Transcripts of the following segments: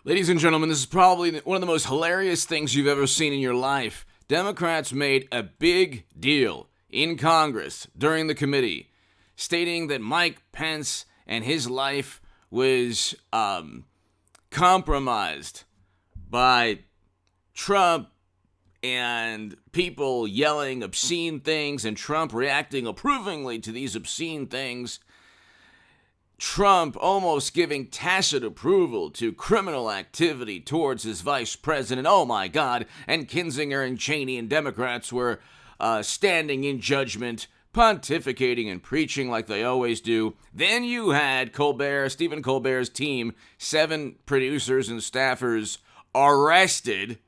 Ladies and gentlemen, this is probably one of the most hilarious things you've ever seen in your life. Democrats made a big deal in Congress during the committee, stating that Mike Pence and his life was compromised by Trump and people yelling obscene things and Trump reacting approvingly to these obscene things. Trump almost giving tacit approval to criminal activity towards his vice president. Oh my God. And Kinzinger and Cheney and Democrats were standing in judgment, pontificating and preaching like they always do. Then you had Stephen Colbert's team, 7 producers and staffers arrested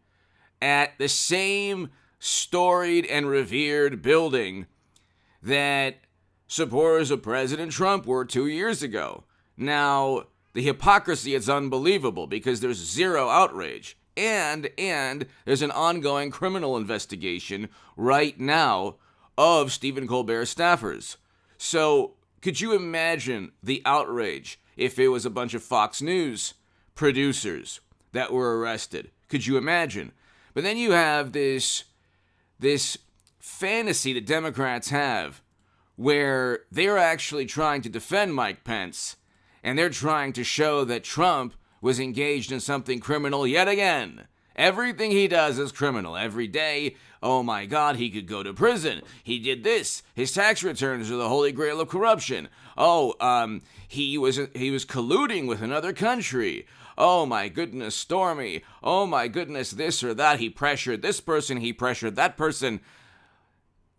at the same storied and revered building that supporters of President Trump were 2 years ago. Now, the hypocrisy is unbelievable because there's zero outrage. And there's an ongoing criminal investigation right now of Stephen Colbert's staffers. So, could you imagine the outrage if it was a bunch of Fox News producers that were arrested? Could you imagine? But then you have this fantasy that Democrats have where they're actually trying to defend Mike Pence, and they're trying to show that Trump was engaged in something criminal yet again. Everything he does is criminal. Every day, oh my God, he could go to prison. He did this. His tax returns are the holy grail of corruption. He was colluding with another country. Oh my goodness, Stormy. Oh my goodness, this or that. He pressured this person. He pressured that person.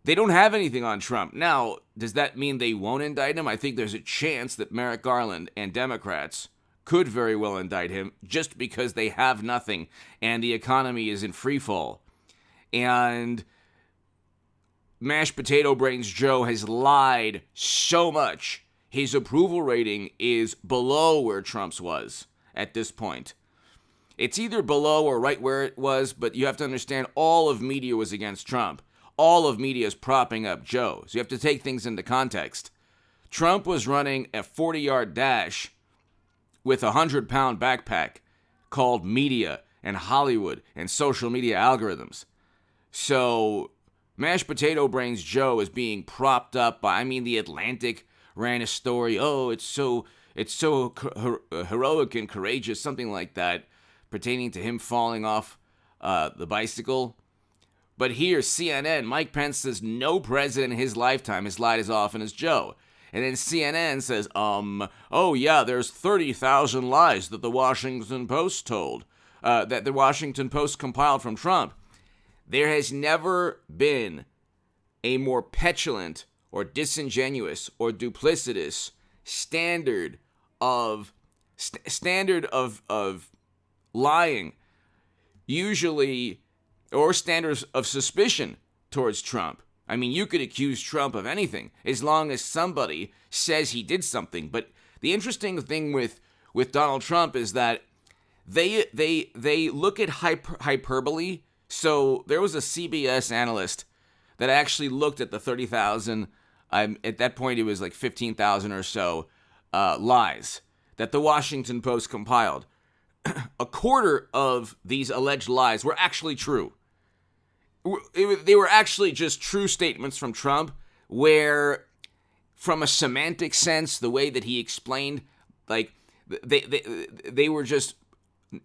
They don't have anything on Trump. Now, does that mean they won't indict him? I think there's a chance that Merrick Garland and Democrats could very well indict him just because they have nothing and the economy is in free fall. And Mashed Potato Brains Joe has lied so much. His approval rating is below where Trump's was at this point. It's either below or right where it was, but you have to understand all of media was against Trump. All of media is propping up Joe. So you have to take things into context. Trump was running a 40-yard dash with a 100-pound backpack called media and Hollywood and social media algorithms. So Mashed Potato Brains Joe is being propped up by, The Atlantic ran a story. Oh, it's so heroic and courageous, something like that, pertaining to him falling off the bicycle. But here, CNN, Mike Pence says no president in his lifetime has lied as often as Joe. And then CNN says, there's 30,000 lies that the Washington Post told, that the Washington Post compiled from Trump. There has never been a more petulant or disingenuous or duplicitous standard of lying, usually, or standards of suspicion towards Trump. You could accuse Trump of anything as long as somebody says he did something. But the interesting thing with Donald Trump is that they look at hyperbole. So there was a CBS analyst that actually looked at the 30,000. At that point, it was like 15,000 or so lies that the Washington Post compiled. A quarter of these alleged lies were actually true. They were actually just true statements from Trump where, from a semantic sense, the way that he explained, they were just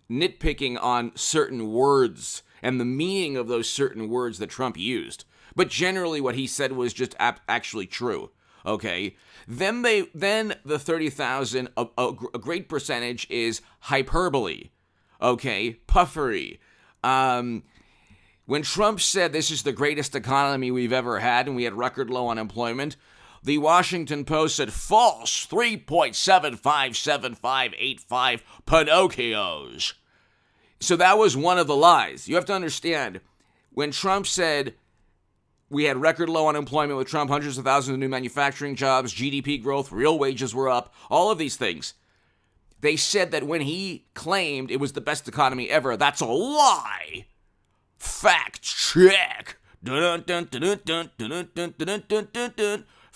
nitpicking on certain words and the meaning of those certain words that Trump used. But generally what he said was just actually true. Okay? Then the 30,000, a great percentage is hyperbole. Okay? Puffery. When Trump said this is the greatest economy we've ever had and we had record low unemployment, the Washington Post said false 3.757585 Pinocchios. So that was one of the lies. You have to understand, when Trump said we had record low unemployment with Trump, hundreds of thousands of new manufacturing jobs, GDP growth, real wages were up, all of these things. They said that when he claimed it was the best economy ever, that's a lie. Fact check.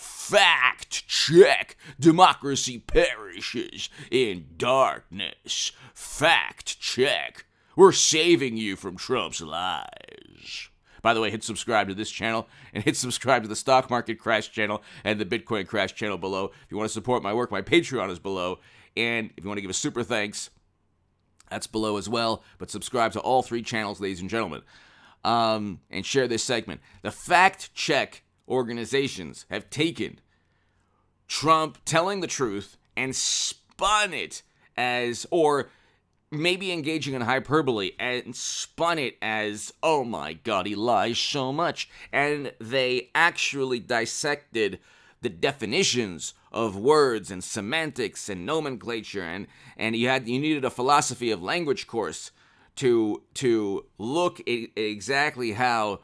Fact check. Democracy perishes in darkness. Fact check. We're saving you from Trump's lies. By the way, hit subscribe to this channel and hit subscribe to the Stock Market Crash channel and the Bitcoin Crash channel below. If you want to support my work, my Patreon is below. And if you want to give a super thanks, that's below as well. But subscribe to all three channels, ladies and gentlemen. And share this segment. The fact check organizations have taken Trump telling the truth and spun it as, or maybe engaging in hyperbole, and spun it as, oh my God, he lies so much. And they actually dissected the definitions of words and semantics and nomenclature, and you needed a philosophy of language course to look at exactly how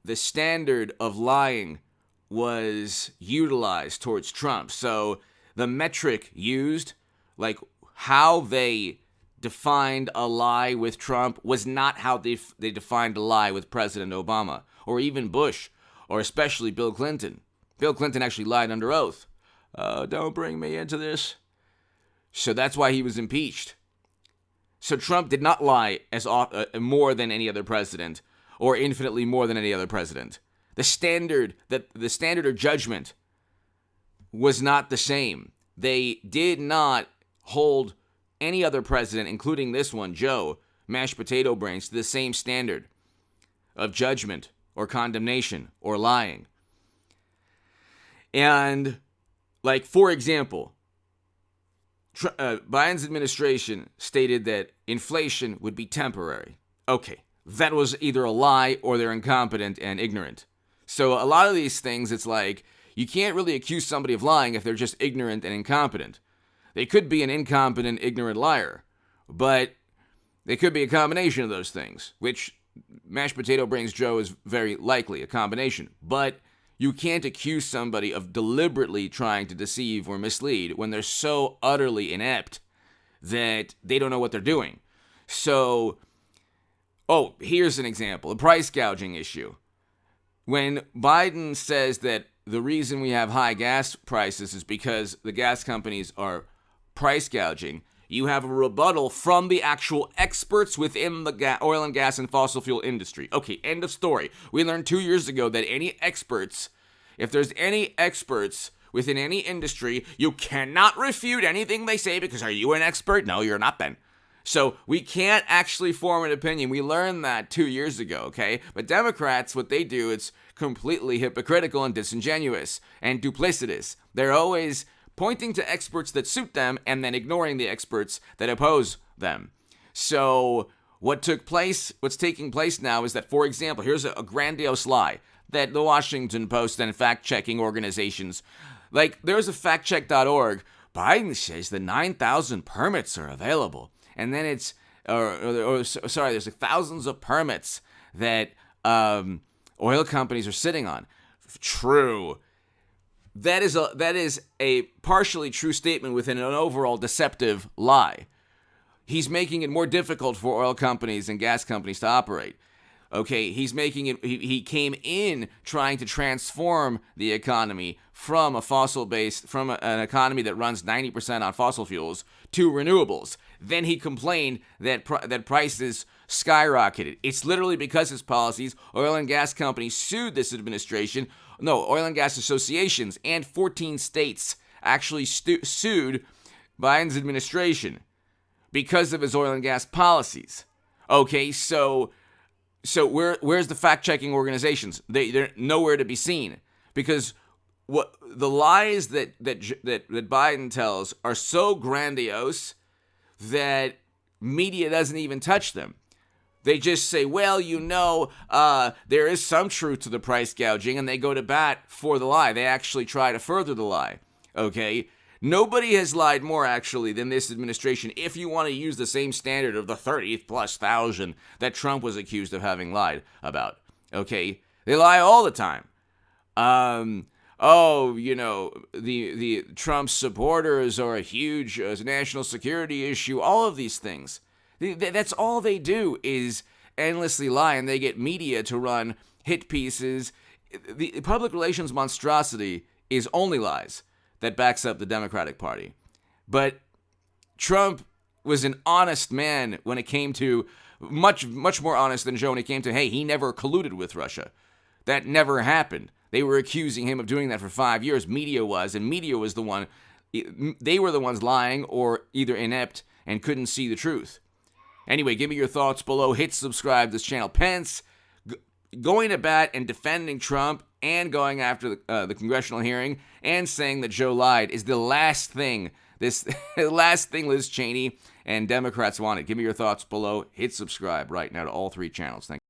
the standard of lying was utilized towards Trump. So the metric used, like how they defined a lie with Trump, was not how they defined a lie with President Obama or even Bush or especially Bill Clinton. Bill Clinton actually lied under oath. Don't bring me into this. So that's why he was impeached. So Trump did not lie as more than any other president, or infinitely more than any other president. The standard of judgment was not the same. They did not hold any other president, including this one, Joe, mashed potato brains, to the same standard of judgment or condemnation or lying. And, like, for example, Biden's administration stated that inflation would be temporary. Okay, that was either a lie or they're incompetent and ignorant. So a lot of these things, it's like, you can't really accuse somebody of lying if they're just ignorant and incompetent. They could be an incompetent, ignorant liar, but they could be a combination of those things, which mashed potato brains Joe is very likely a combination. But you can't accuse somebody of deliberately trying to deceive or mislead when they're so utterly inept that they don't know what they're doing. So, here's an example, a price gouging issue. When Biden says that the reason we have high gas prices is because the gas companies are price gouging, you have a rebuttal from the actual experts within the oil and gas and fossil fuel industry. Okay, end of story. We learned 2 years ago that if there's any experts within any industry, you cannot refute anything they say because are you an expert? No, you're not, Ben. So we can't actually form an opinion. We learned that 2 years ago, okay? But Democrats, what they do, it's completely hypocritical and disingenuous and duplicitous. They're always pointing to experts that suit them and then ignoring the experts that oppose them. So what's taking place now is that, for example, here's a grandiose lie that the Washington Post and fact-checking organizations, like there's a factcheck.org, Biden says that 9,000 permits are available. And then it's, there's thousands of permits that oil companies are sitting on. True. That is a partially true statement within an overall deceptive lie. He's making it more difficult for oil companies and gas companies to operate. Okay, he's making it, he came in trying to transform the economy from an economy that runs 90% on fossil fuels to renewables. Then he complained that prices skyrocketed. It's literally because his policies, oil and gas companies sued this administration. No, oil and gas associations and 14 states actually sued Biden's administration because of his oil and gas policies. Okay, so where's the fact-checking organizations? They're nowhere to be seen because what the lies that Biden tells are so grandiose that media doesn't even touch them. They just say, well, there is some truth to the price gouging, and they go to bat for the lie. They actually try to further the lie. Okay? Nobody has lied more, actually, than this administration, if you want to use the same standard of the 30,000+ that Trump was accused of having lied about. Okay? They lie all the time. The Trump supporters are a huge national security issue, all of these things. That's all they do is endlessly lie, and they get media to run hit pieces. The public relations monstrosity is only lies that backs up the Democratic Party. But Trump was an honest man when it came to, much more honest than Joe when it came to, hey, he never colluded with Russia. That never happened. They were accusing him of doing that for 5 years. Media was, and media was the one, they were the ones lying or either inept and couldn't see the truth. Anyway, give me your thoughts below. Hit subscribe to this channel. Pence going to bat and defending Trump and going after the congressional hearing and saying that Joe lied is the last thing Liz Cheney and Democrats wanted. Give me your thoughts below. Hit subscribe right now to all three channels. Thank you.